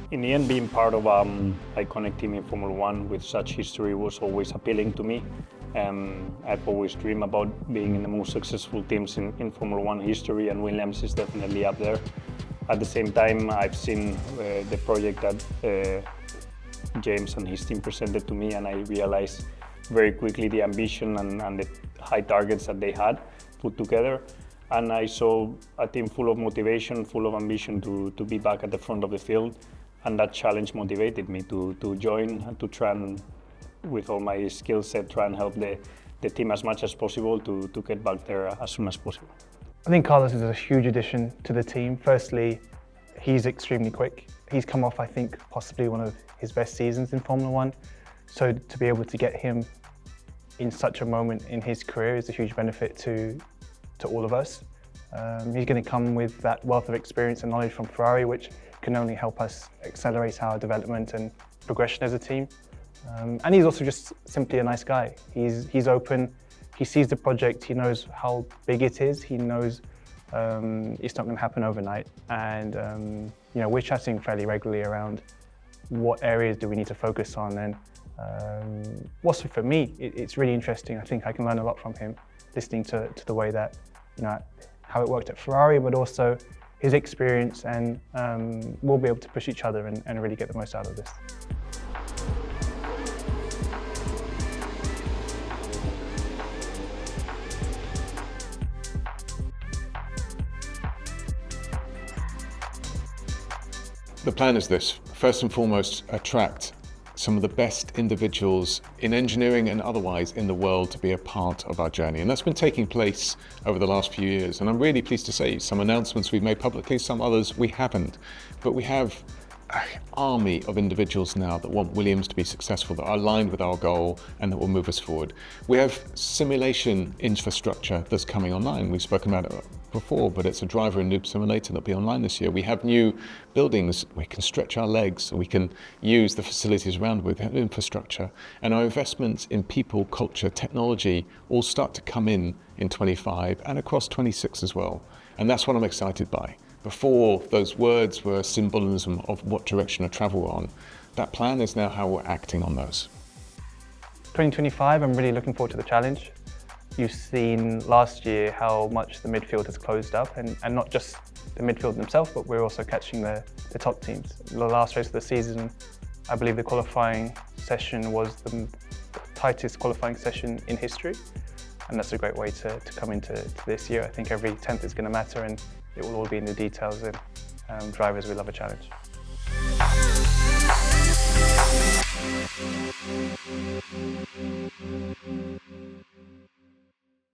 In the end, being part of iconic team in Formula One with such history was always appealing to me. I've always dreamed about being in the most successful teams in Formula One history, and Williams is definitely up there. At the same time, I've seen the project that James and his team presented to me, and I realized very quickly the ambition and the high targets that they had put together. And I saw a team full of motivation, full of ambition to be back at the front of the field. And that challenge motivated me to join and to try and, with all my skill set, try and help the team as much as possible to get back there as soon as possible. I think Carlos is a huge addition to the team. Firstly, he's extremely quick. He's come off, I think, possibly one of his best seasons in Formula One. So to be able to get him in such a moment in his career is a huge benefit to all of us. He's going to come with that wealth of experience and knowledge from Ferrari, which can only help us accelerate our development and progression as a team. And he's also just simply a nice guy. He's open, he sees the project, he knows how big it is, he knows it's not going to happen overnight. And you know, we're chatting fairly regularly around what areas do we need to focus on. And also for me, it's really interesting. I think I can learn a lot from him, listening to the way that, you know, how it worked at Ferrari, but also his experience, and we'll be able to push each other and really get the most out of this. The plan is this: first and foremost, attract some of the best individuals in engineering and otherwise in the world to be a part of our journey. And that's been taking place over the last few years. And I'm really pleased to say some announcements we've made publicly, some others we haven't. But we have an army of individuals now that want Williams to be successful, that are aligned with our goal and that will move us forward. We have simulation infrastructure that's coming online. We've spoken about it before, but it's a driver and noob simulator that'll be online this year. We have new buildings, we can stretch our legs, we can use the facilities around with infrastructure, and our investments in people, culture, technology all start to come in 25 and across 26 as well. And that's what I'm excited by. Before, those words were symbolism of what direction to travel on. That plan is now how we're acting on those. 2025, I'm really looking forward to the challenge. You've seen last year how much the midfield has closed up, and not just the midfield themselves, but we're also catching the top teams. The last race of the season, I believe the qualifying session was the tightest qualifying session in history, and that's a great way to come into this year. I think every 10th is going to matter, and it will all be in the details, and drivers, we love a challenge.